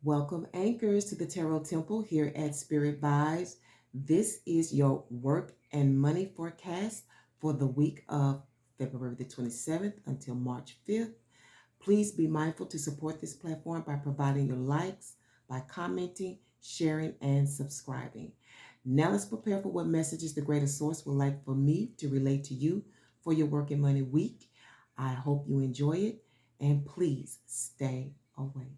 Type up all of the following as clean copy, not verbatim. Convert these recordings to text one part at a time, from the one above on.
Welcome, anchors, to the Tarot Temple here at Spearit Vibes. This is your work and money forecast for the week of February the 27th until March 5th. Please be mindful to support this platform by providing your likes, by commenting, sharing, and subscribing. Now let's prepare for what messages the greater source would like for me to relate to you for your work and money week. I hope you enjoy it, and please stay awake.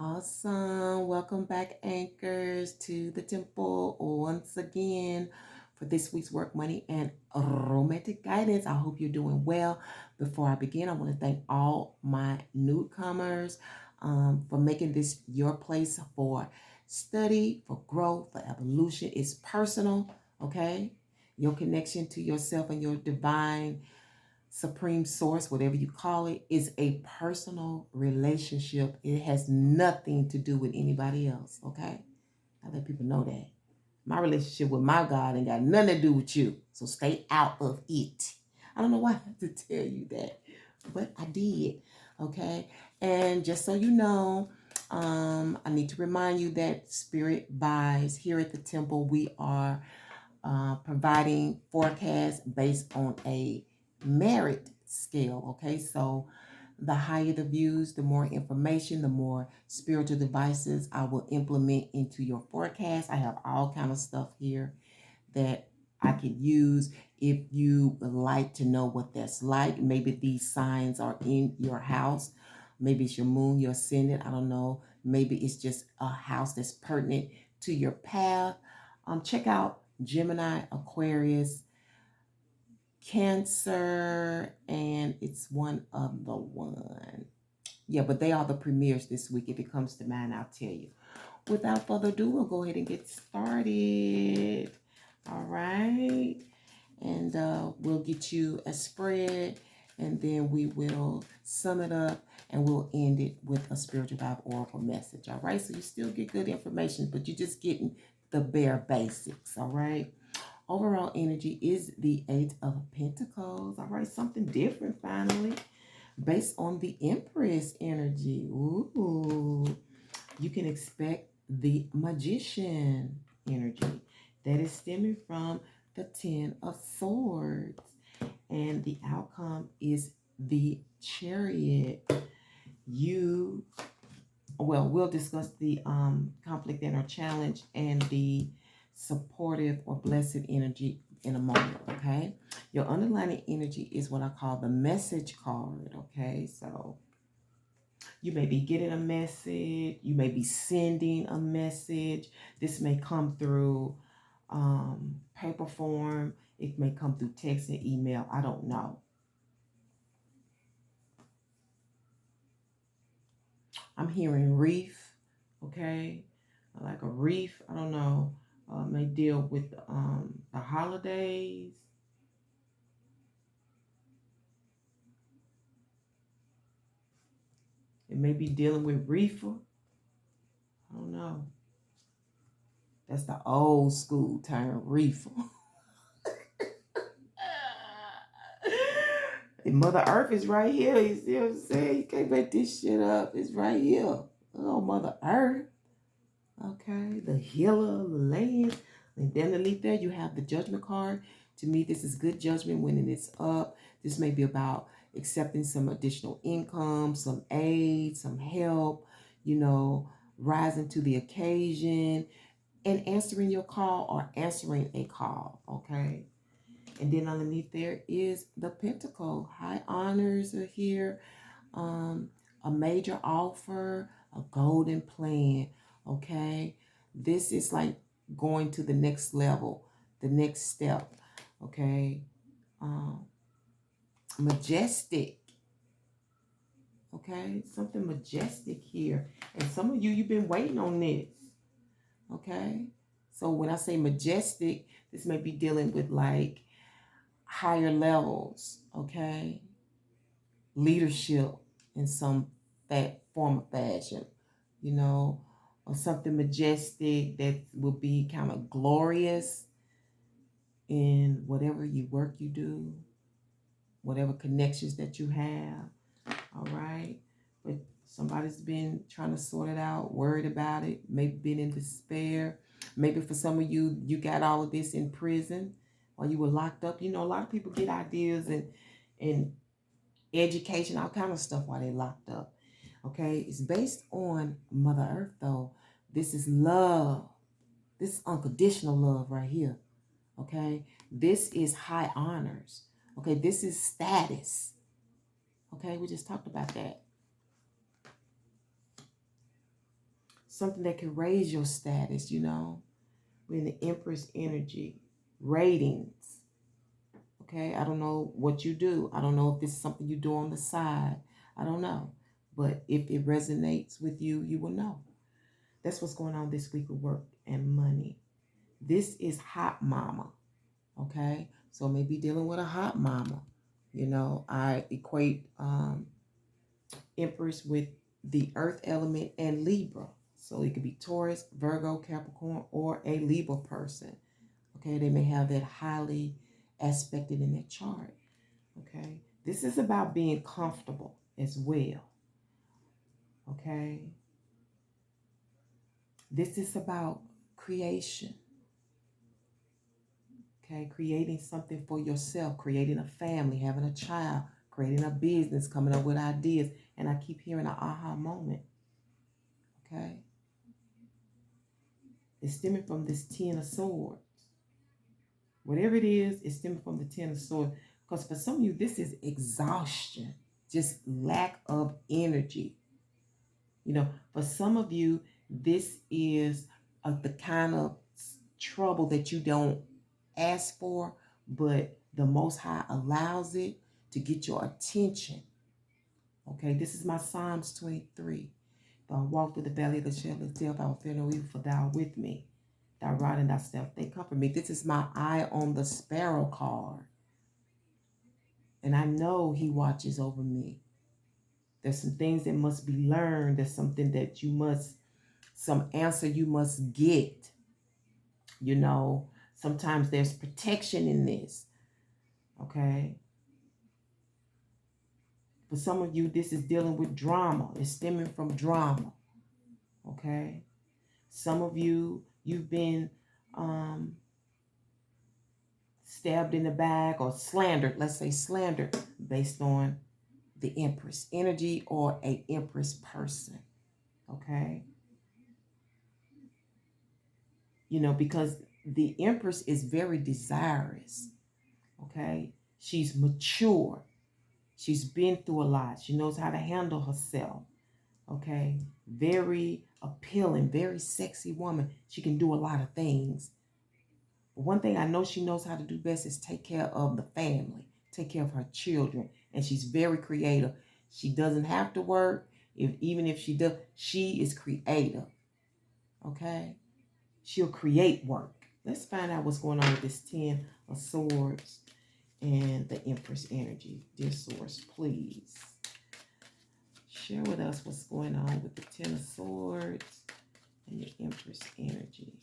Awesome. Welcome back, anchors, to the temple once again for this week's work, money, and romantic guidance. I hope you're doing well. Before I begin, I want to thank all my newcomers for making this your place for study, for growth, for evolution. It's personal, okay? Your connection to yourself and your divine supreme source, whatever you call it, is a personal relationship. It has nothing to do with anybody else, okay? I let people know that. My relationship with my God ain't got nothing to do with you, so stay out of it. I don't know why I have to tell you that, but I did, okay? And just so you know, I need to remind you that Spearit Vibes here at the temple, we are providing forecasts based on a merit scale. Okay, so the higher the views, the more information, the more spiritual devices I will implement into your forecast. I have all kind of stuff here that I could use if you would like to know what that's like. Maybe these signs are in your house. Maybe it's your moon, your ascendant. I don't know. Maybe it's just a house that's pertinent to your path. Check out Gemini, Aquarius, Cancer, and it's one of the one. Yeah, but they are the premieres this week. If it comes to mine, I'll tell you. Without further ado, we'll go ahead and get started. All right. And we'll get you a spread, and then we will sum it up, and we'll end it with a spiritual vibe oracle message. All right. So you still get good information, but you're just getting the bare basics. All right. Overall energy is the Eight of Pentacles. All right, something different finally, based on the Empress energy. Ooh, you can expect the Magician energy that is stemming from the Ten of Swords, and the outcome is the Chariot. We'll discuss the conflict and or challenge and the supportive or blessed energy in a moment, okay? Your underlying energy is what I call the message card, okay? So you may be getting a message, you may be sending a message. This may come through paper form, it may come through text and email, I don't know. I'm hearing reef, okay? Like a reef, I don't know. May deal with the holidays. It may be dealing with reefer. I don't know. That's the old school term, reefer. And Mother Earth is right here. You see what I'm saying? You can't make this shit up. It's right here. Oh, Mother Earth. Okay, the healer of the land. And then underneath there, you have the judgment card. To me, this is good judgment when it is up. This may be about accepting some additional income, some aid, some help, rising to the occasion and answering your call or answering a call, okay? And then underneath there is the Pentacle. High honors are here. A major offer, a golden plan, okay? This is like going to the next level, the next step, okay? Majestic, okay? Something majestic here. And some of you, you've been waiting on this, okay? So when I say majestic, this may be dealing with like higher levels, okay? Leadership in some form of fashion, or something majestic that will be kind of glorious in whatever work you do, whatever connections that you have. All right. but somebody's been trying to sort it out, worried about it, maybe been in despair. Maybe for some of you, you got all of this in prison or you were locked up. You know, a lot of people get ideas and education, all kind of stuff while they're locked up. Okay, it's based on Mother Earth though. This is love. This is unconditional love right here. Okay, this is high honors. Okay, this is status. Okay, we just talked about that. Something that can raise your status, you know. We're in the Empress energy. Ratings. Okay, I don't know what you do. I don't know if this is something you do on the side. I don't know. But if it resonates with you, you will know. That's what's going on this week with work and money. This is hot mama. Okay, so maybe dealing with a hot mama. You know, I equate Empress with the earth element and Libra. So it could be Taurus, Virgo, Capricorn, or a Libra person. Okay, they may have that highly aspected in their chart. Okay, this is about being comfortable as well. Okay, this is about creation. Okay, creating something for yourself, creating a family, having a child, creating a business, coming up with ideas. And I keep hearing an aha moment. Okay, it's stemming from this Ten of Swords. Whatever it is, it's stemming from the Ten of Swords. Because for some of you, this is exhaustion, just lack of energy. You know, for some of you, this is the kind of trouble that you don't ask for, but the Most High allows it to get your attention. Okay, this is my Psalms 23. If I walk through the valley of the shadow of death, I will fear no evil, for thou art with me. Thy rod and thy staff, they comfort me. This is my eye on the sparrow card. And I know he watches over me. There's some things that must be learned. There's something that you must, some answer you must get. You know, sometimes there's protection in this. Okay. For some of you, this is dealing with drama. It's stemming from drama. Okay. Some of you, you've been stabbed in the back or slandered. Let's say slandered based on the Empress energy or a Empress person. Okay. You know, because the Empress is very desirous. Okay. She's mature. She's been through a lot. She knows how to handle herself. Okay. Very appealing, very sexy woman. She can do a lot of things. But one thing I know she knows how to do best is take care of the family, take care of her children. And she's very creative. She doesn't have to work. Even if she does, she is creative. Okay. She'll create work. Let's find out what's going on with this 10 of Swords and the Empress energy. Dear Source, please share with us what's going on with the 10 of Swords and the Empress energy.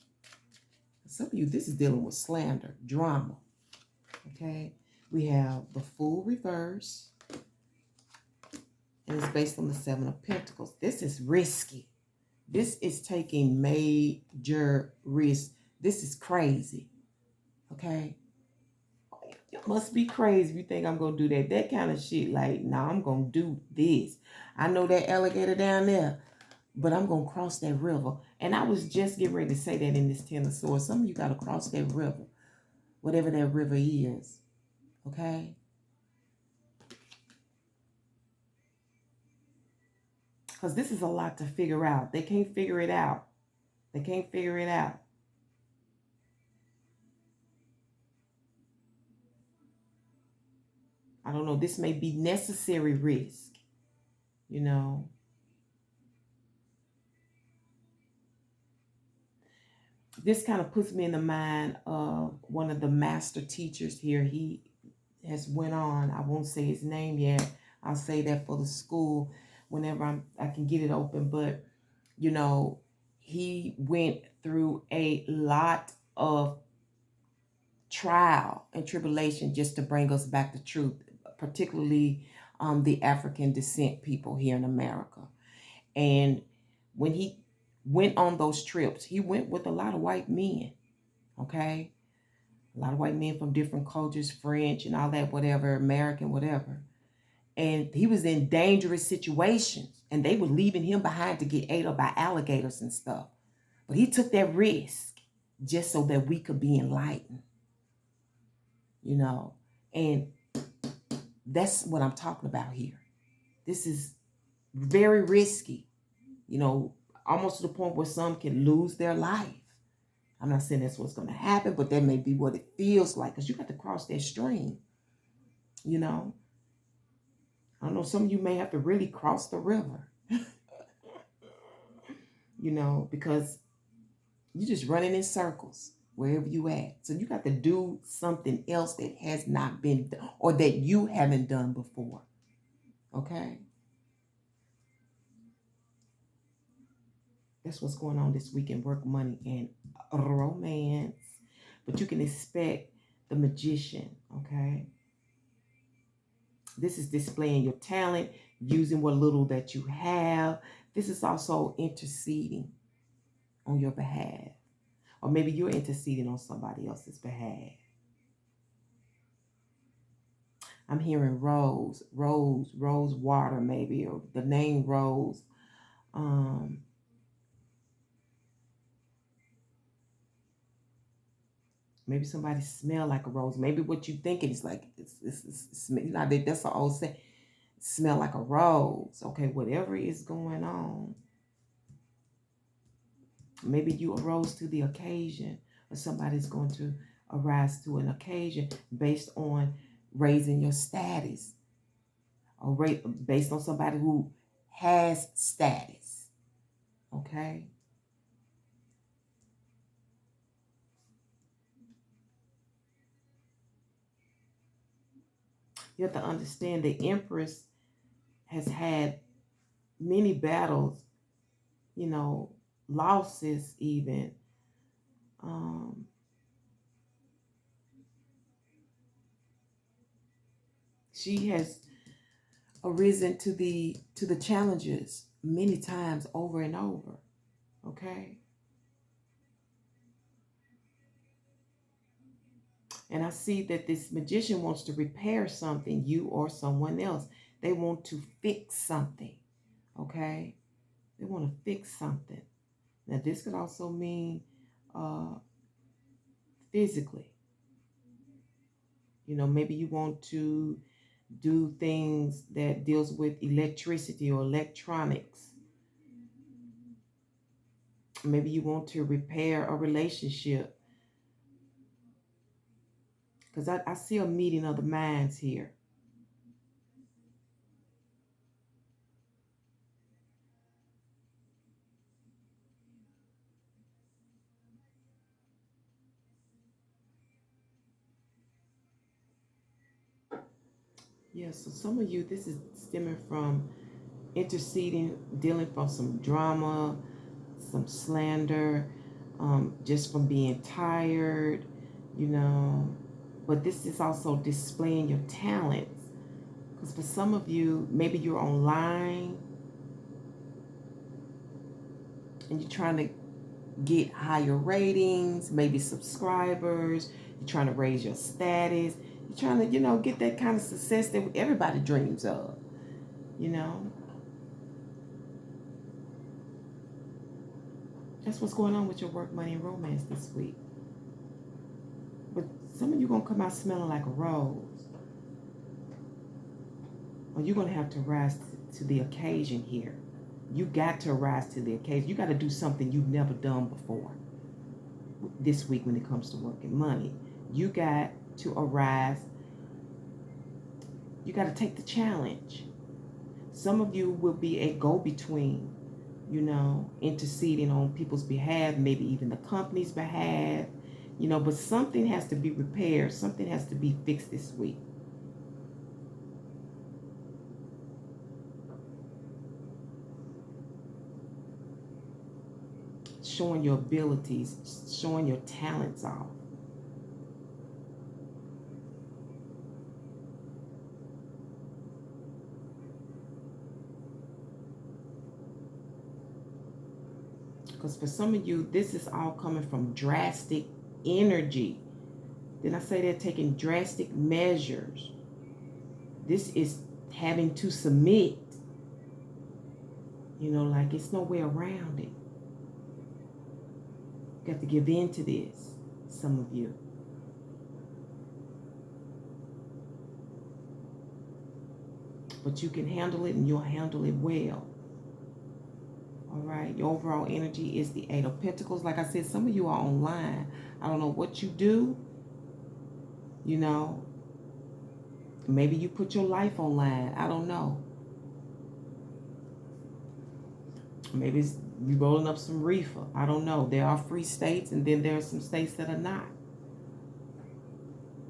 Some of you, this is dealing with slander, drama. Okay. We have the Fool reverse. And it's based on the 7 of Pentacles. This is risky. This is taking major risks. This is crazy. Okay. You must be crazy if you think I'm going to do that. That kind of shit. Like, nah, I'm going to do this. I know that alligator down there, but I'm going to cross that river. And I was just getting ready to say that in this 10 of Swords. Some of you got to cross that river. Whatever that river is. Okay. Because this is a lot to figure out. They can't figure it out. They can't figure it out. I don't know. This may be necessary risk. You know. This kind of puts me in the mind of one of the master teachers here. He has went on. I won't say his name yet. I'll say that for the school whenever I can get it open. But, you know, he went through a lot of trial and tribulation just to bring us back to truth, particularly the African descent people here in America. And when he went on those trips, he went with a lot of white men, okay? A lot of white men from different cultures, French and all that, whatever, American, whatever. And he was in dangerous situations, and they were leaving him behind to get ate up by alligators and stuff. But he took that risk just so that we could be enlightened, you know? And that's what I'm talking about here. This is very risky, you know, almost to the point where some can lose their life. I'm not saying that's what's going to happen, but that may be what it feels like, because you got to cross that stream, you know. I don't know, some of you may have to really cross the river, you know, because you're just running in circles wherever you at. So you got to do something else that has not been done, or that you haven't done before, okay? That's what's going on this week in work, money, and romance. But you can expect the magician, okay? This is displaying your talent, using what little that you have. This is also interceding on your behalf. Or maybe you're interceding on somebody else's behalf. I'm hearing rose water maybe, or the name rose. Maybe somebody smell like a rose. Maybe what you thinking is like, it's you know, that's an old saying, smell like a rose. Okay, whatever is going on. Maybe you arose to the occasion, or somebody's going to arise to an occasion based on raising your status, or based on somebody who has status. Okay? You have to understand the Empress has had many battles, you know, losses even. She has arisen to the challenges many times over and over. Okay? And I see that this magician wants to repair something, you or someone else. They want to fix something. Okay? They want to fix something. Now, this could also mean physically. You know, maybe you want to do things that deals with electricity or electronics. Maybe you want to repair a relationship. Because I see a meeting of the minds here. Yeah, so some of you, this is stemming from interceding, dealing from some drama, some slander, just from being tired, you know. But this is also displaying your talents. Because for some of you, maybe you're online and you're trying to get higher ratings, maybe subscribers, you're trying to raise your status, you're trying to, you know, get that kind of success that everybody dreams of, you know. That's what's going on with your work, money, and romance this week. But some of you going to come out smelling like a rose. Or you're going to have to rise to the occasion here. You got to rise to the occasion. You got to do something you've never done before this week when it comes to work and money. You got to arise. You got to take the challenge. Some of you will be a go-between, you know, interceding on people's behalf, maybe even the company's behalf, you know, but something has to be repaired. Something has to be fixed this week. Showing your abilities, showing your talents off. Because for some of you, this is all coming from drastic energy. Then I say they're taking drastic measures. This is having to submit. You know, like it's no way around it. You got to give in to this, some of you. But you can handle it, and you'll handle it well. All right, your overall energy is the 8 of Pentacles. Like I said, some of you are online. I don't know what you do. You know, maybe you put your life online. I don't know. Maybe it's you rolling up some reefer. I don't know. There are free states, and then there are some states that are not.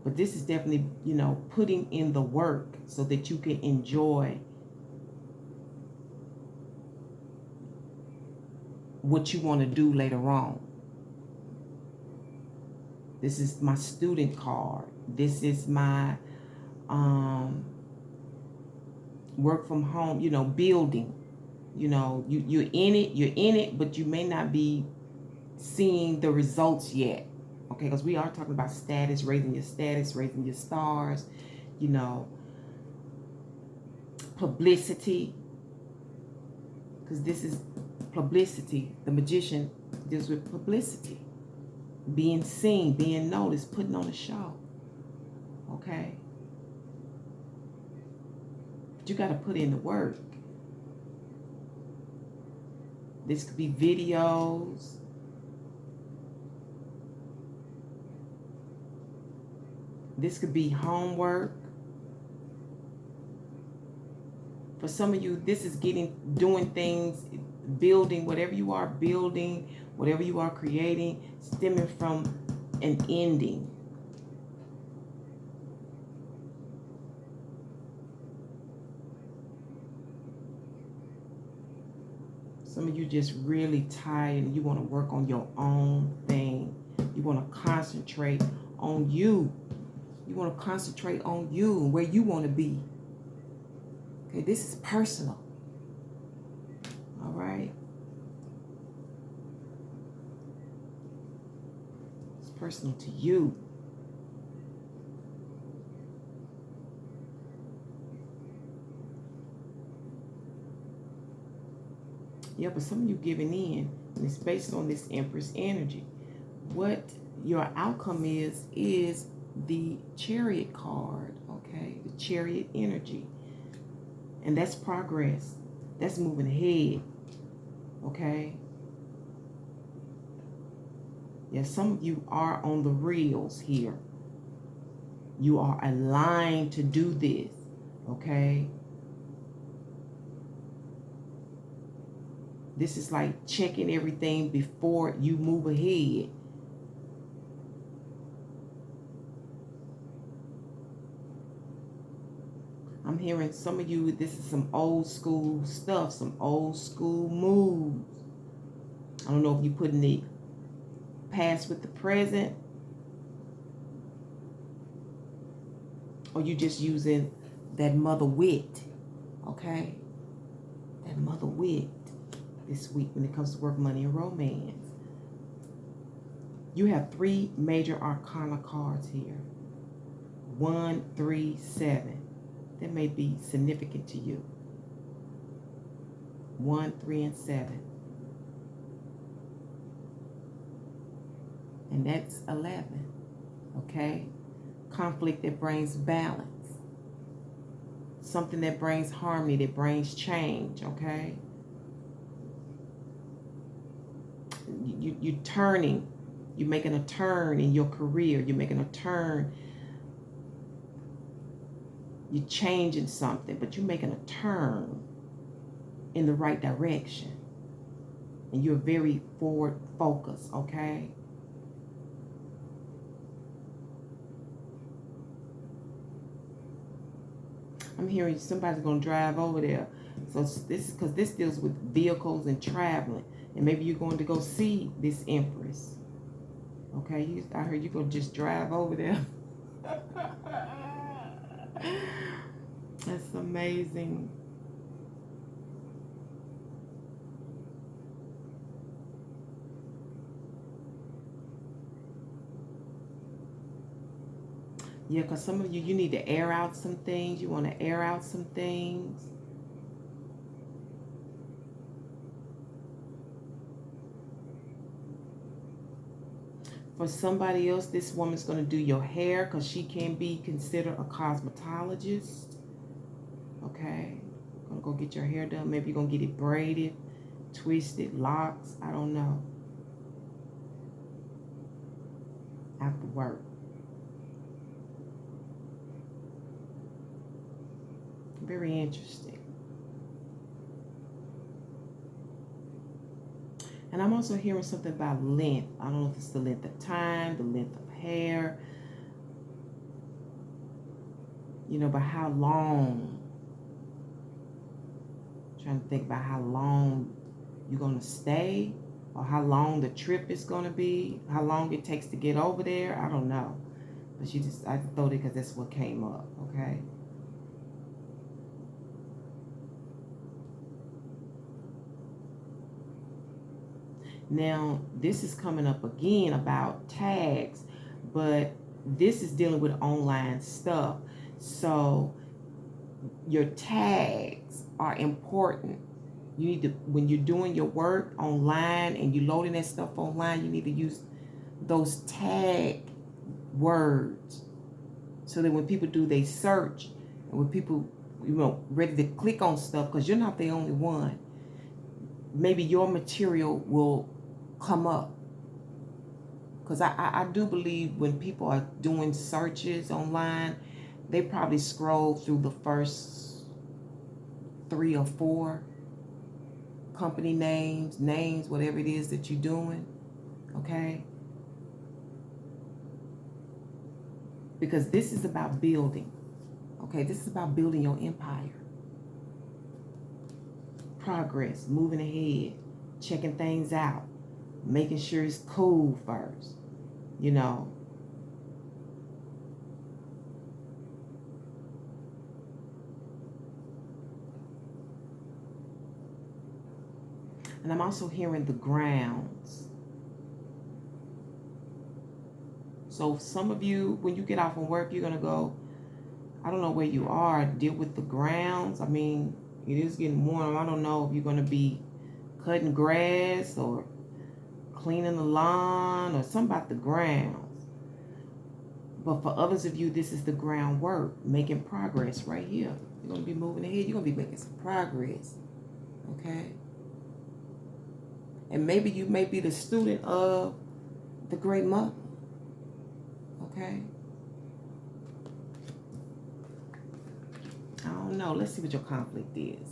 But this is definitely, you know, putting in the work so that you can enjoy what you want to do later on. This is my student card. This is my work from home, you know, building. You know, you're in it, but you may not be seeing the results yet. Okay, because we are talking about status, raising your stars, you know, publicity. Because this is publicity. The magician deals with publicity. Being seen, being noticed, putting on a show. Okay? But you got to put in the work. This could be videos. This could be homework. For some of you, this is doing things, building, whatever you are building, whatever you are creating, stemming from an ending. Some of you just really tired and you want to work on your own thing. You want to concentrate on you. You want to concentrate on you and where you want to be. Okay, this is personal. All right. It's personal to you. Yeah, but some of you giving in, and it's based on this Empress energy. What your outcome is the Chariot card, okay? The Chariot energy. And that's progress. That's moving ahead, okay? Yeah, some of you are on the reels here. You are aligned to do this, okay? This is like checking everything before you move ahead. I'm hearing some of you, this is some old school stuff, some old school moves. I don't know if you put in the past with the present, or you just using that mother wit, okay? That mother wit this week when it comes to work, money, and romance. You have 3 major arcana cards here. 1, 3, 7. That may be significant to you. 1, 3, and 7. And that's 11. Okay? Conflict that brings balance. Something that brings harmony, that brings change. Okay? You're turning. You're making a turn in your career. You're making a turn. You're changing something, but you're making a turn in the right direction. And you're very forward focused, okay? I'm hearing somebody's going to drive over there. So this is because this deals with vehicles and traveling. And maybe you're going to go see this Empress. Okay, I heard you're going to just drive over there. That's amazing. Yeah, because some of you, you need to air out some things. You want to air out some things. For somebody else, this woman's going to do your hair because she can be considered a cosmetologist. Okay. Gonna go get your hair done. Maybe you're going to get it braided, twisted, locks. I don't know. After work. Very interesting. And I'm also hearing something about length. I don't know if it's the length of time, the length of hair. You know, but how long? I'm trying to think about how long you're going to stay, or how long the trip is going to be, how long it takes to get over there. I don't know. But I thought it because that's what came up, okay? Now, this is coming up again about tags, but this is dealing with online stuff. So your tags are important. You need to, when you're doing your work online and you're loading that stuff online, you need to use those tag words so that when people do they search, and when people, you know, ready to click on stuff, because you're not the only one, maybe your material will come up. Because I do believe when people are doing searches online, they probably scroll through the first 3 or 4 company names, whatever it is that you're doing, okay? Because this is about building, okay? This is about building your empire. Progress, moving ahead, checking things out, making sure it's cool first, you know. And I'm also hearing the grounds. So some of you, when you get off from work, you're going to go, I don't know where you are, deal with the grounds. I mean, it is getting warm. I don't know if you're going to be cutting grass or cleaning the lawn or something about the grounds. But for others of you, this is the groundwork, making progress right here. You're going to be moving ahead. You're going to be making some progress, okay? And maybe you may be the student of the Great Mother, okay? I don't know. Let's see what your conflict is.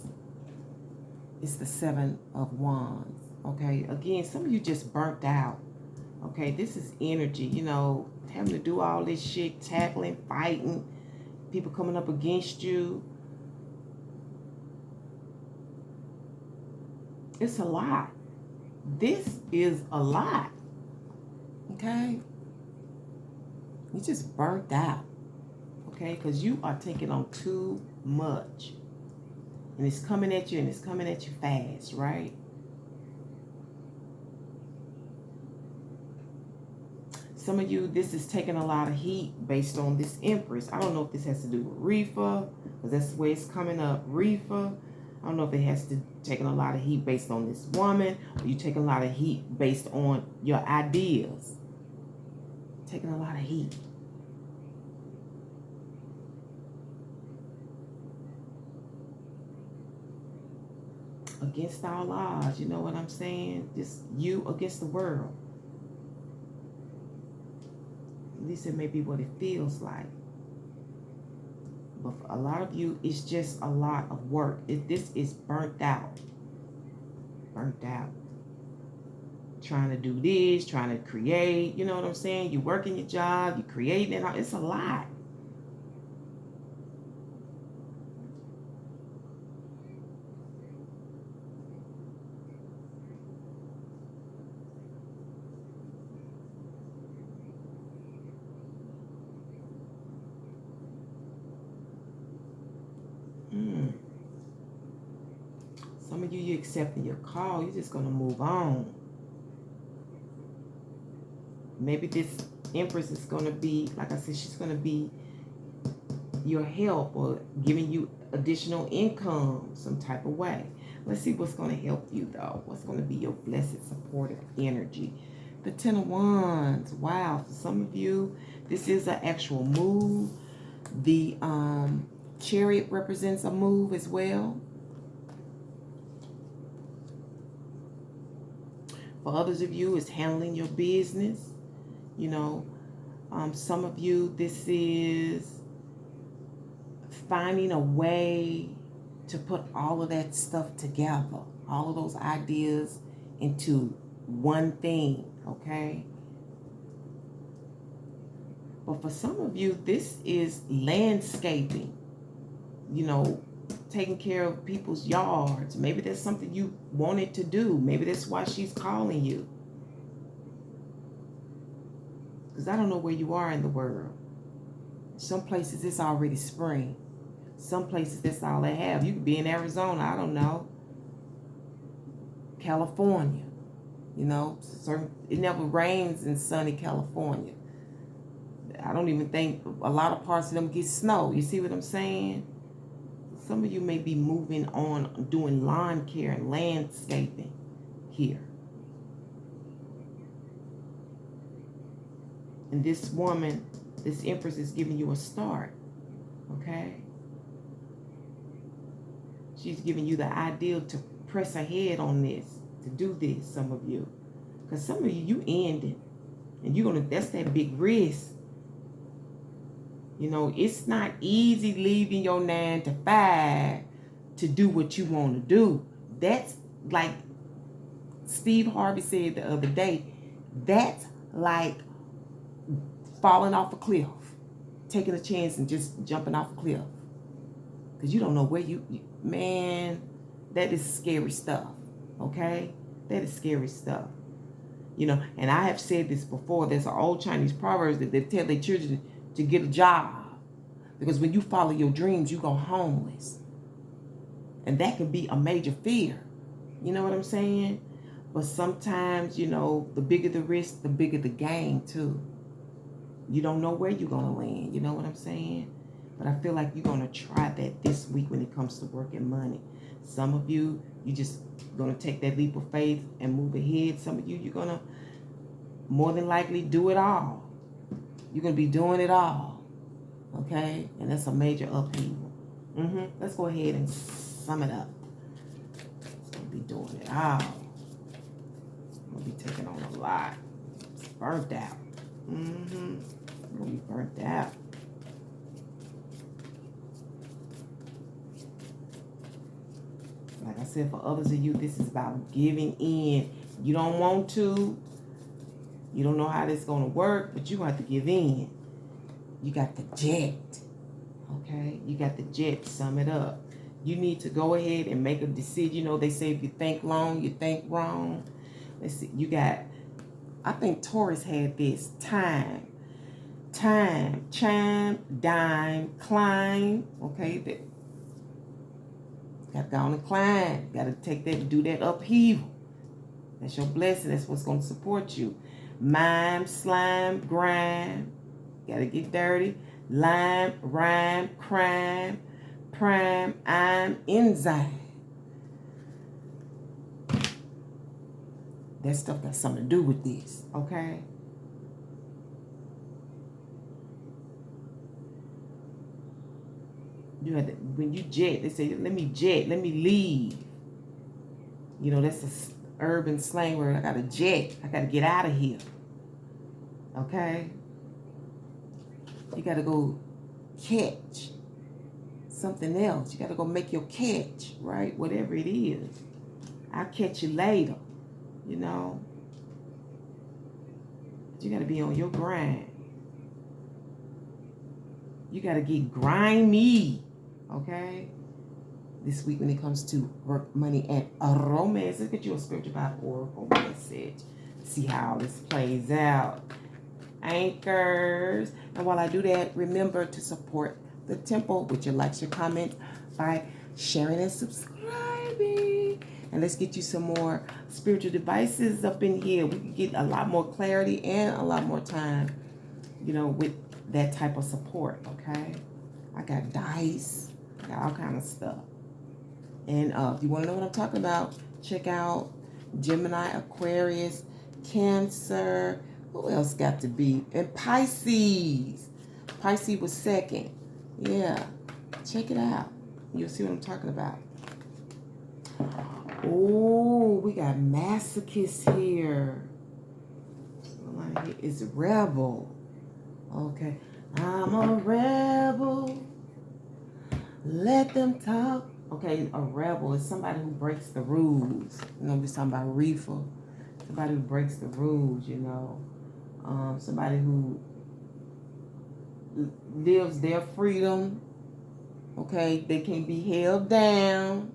It's the 7 of Wands, okay? Again, some of you just burnt out, okay? This is energy, you know, having to do all this shit, tackling, fighting, people coming up against you. It's a lot. This is a lot, okay? You just burnt out, okay? Because you are taking on too much. And it's coming at you, and it's coming at you fast, right? Some of you, this is taking a lot of heat based on this Empress. I don't know if this has to do with reefer, because that's the way it's coming up, reefer. I don't know if it has to taking a lot of heat based on this woman, or you taking a lot of heat based on your ideas. Taking a lot of heat. Against all odds, you know what I'm saying? Just you against the world. At least it may be what it feels like. But for a lot of you, it's just a lot of work. This is burnt out. Burnt out. Trying to do this, trying to create, you know what I'm saying? You're working your job, you're creating it. It's a lot. Some of you, you're accepting your call. You're just going to move on. Maybe this Empress is going to be, like I said, she's going to be your help or giving you additional income some type of way. Let's see what's going to help you, though. What's going to be your blessed supportive energy? The Ten of Wands. Wow. For some of you, this is an actual move. The Chariot represents a move as well. For others of you, it's handling your business. You know, some of you, this is finding a way to put all of that stuff together, all of those ideas into one thing, okay? But for some of you, this is landscaping, you know, taking care of people's yards. Maybe there's something you wanted to do. Maybe that's why she's calling you. Because I don't know where you are in the world. Some places it's already spring. Some places that's all they have. You could be in Arizona, I don't know. California. You know, it never rains in sunny California. I don't even think a lot of parts of them get snow. You see what I'm saying? Some of you may be moving on, doing lawn care and landscaping here. And this woman, this Empress, is giving you a start, okay? She's giving you the idea to press ahead on this, to do this, some of you. Because some of you ended. And you're going to, that's that big risk. You know, it's not easy leaving your 9 to 5 to do what you want to do. That's like Steve Harvey said the other day, that's like falling off a cliff, taking a chance and just jumping off a cliff. Because you don't know where man, that is scary stuff, okay? That is scary stuff. You know, and I have said this before, there's an old Chinese proverb that they tell their children to get a job. Because when you follow your dreams, you go homeless. And that can be a major fear. You know what I'm saying? But sometimes, you know, the bigger the risk, the bigger the gain, too. You don't know where you're going to land. You know what I'm saying? But I feel like you're going to try that this week when it comes to work and money. Some of you, you just going to take that leap of faith and move ahead. Some of you, you're going to more than likely do it all. You're going to be doing it all. Okay? And that's a major upheaval. Let's go ahead and sum it up. It's going to be doing it all. I'm going to be taking on a lot. It's burnt out. I'm going to be burnt out. Like I said, for others of you, this is about giving in. You don't want to. You don't know how this is going to work, but you have to give in. You got the jet. Okay? You got the jet. Sum it up. You need to go ahead and make a decision. You know, they say if you think long, you think wrong. Let's see. You got, I think Taurus had this. Time, chime, dime, climb. Okay? Got to go on and climb. Got to take that and do that upheaval. That's your blessing. That's what's going to support you. Mime, slime, grind. Got to get dirty. Lime, rhyme, crime, prime, I'm enzyme. That stuff got something to do with this. Okay? You had to, when you jet, they say, let me jet, let me leave. You know, that's an urban slang word. I got to jet. I got to get out of here. Okay? You got to go catch something else. You got to go make your catch, right? Whatever it is. I'll catch you later, you know? You got to be on your grind. You got to get grimy. Okay? This week when it comes to work, money, and romance, let's get you a spiritual vibe oracle message. See how this plays out. Anchors. And while I do that, remember to support the temple with your likes, your comments, by sharing and subscribing. And let's get you some more spiritual devices up in here. We can get a lot more clarity and a lot more time, you know, with that type of support, okay? I got dice. I got all kind of stuff. And if you want to know what I'm talking about, check out Gemini, Aquarius, Cancer. Who else got to be? And Pisces. Pisces was second. Yeah. Check it out. You'll see what I'm talking about. Oh, we got masochists here. It's rebel. Okay. I'm a rebel. Let them talk. Okay, a rebel is somebody who breaks the rules. You know, we're talking about reefer. Somebody who breaks the rules, you know. Somebody who lives their freedom. Okay, they can't be held down.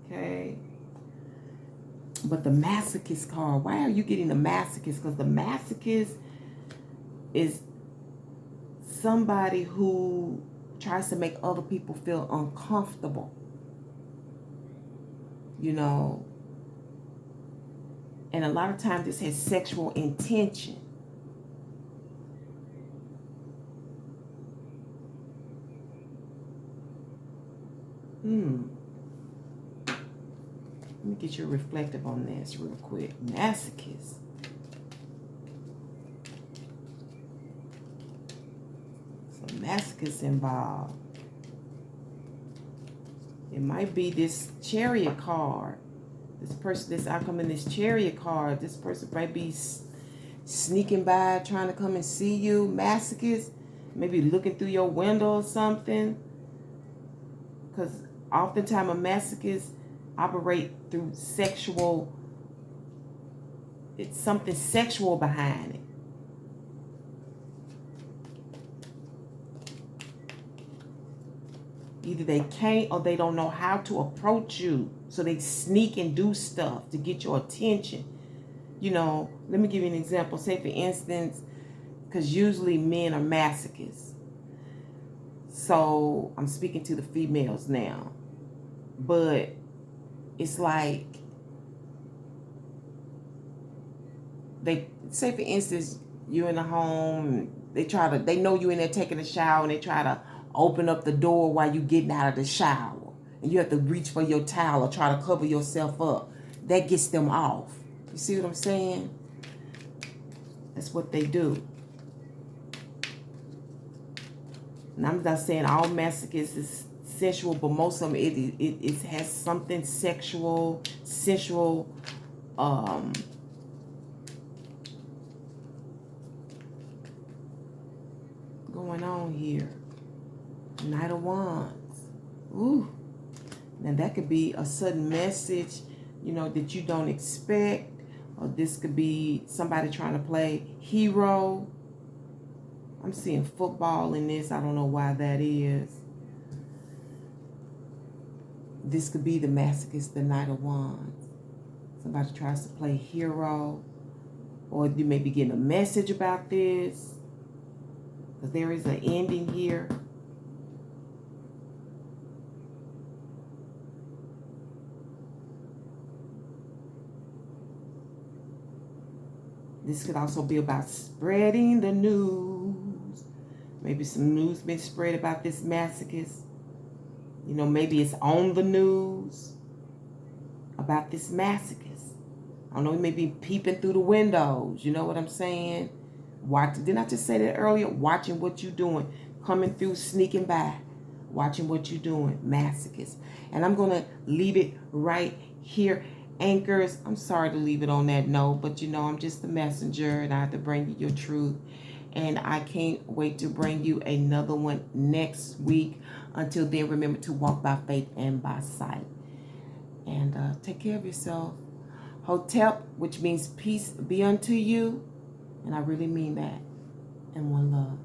Okay. But the masochist card, why are you getting the masochist? Because the masochist is somebody who tries to make other people feel uncomfortable. You know, and a lot of times this has sexual intention. Let me get you reflective on this real quick. Masochist. Some masochists involved. It might be this chariot card. This outcome in this chariot card. This person might be sneaking by, trying to come and see you. Masochist. Maybe looking through your window or something. Because oftentimes a masochist operate through sexual. It's something sexual behind it. Either they can't or they don't know how to approach you. So they sneak and do stuff to get your attention. You know, let me give you an example. Say, for instance, because usually men are masochists. So I'm speaking to the females now. But it's like, they say, for instance, you're in the home, they know you in there taking a shower, and they try to open up the door while you getting out of the shower, and you have to reach for your towel or try to cover yourself up. That gets them off. You see what I'm saying? That's what they do. And I'm not saying all masochists is sensual, but most of them it has something sexual, sensual, going on here. Knight of Wands. Ooh. Now that could be a sudden message, you know, that you don't expect. Or this could be somebody trying to play hero. I'm seeing football in this. I don't know why that is. This could be the masochist, the Knight of Wands. Somebody tries to play hero. Or you may be getting a message about this. Because there is an ending here. This could also be about spreading the news. Maybe some news been spread about this masochist. You know, maybe it's on the news about this masochist. I don't know, he may be peeping through the windows. You know what I'm saying? Didn't I just say that earlier? Watching what you're doing. Coming through, sneaking by. Watching what you're doing. Masochist. And I'm going to leave it right here. Anchors, I'm sorry to leave it on that note, but you know, I'm just the messenger and I have to bring you your truth. And I can't wait to bring you another one next week. Until then, remember to walk by faith and by sight. And take care of yourself. Hotep, which means peace be unto you. And I really mean that. And one love.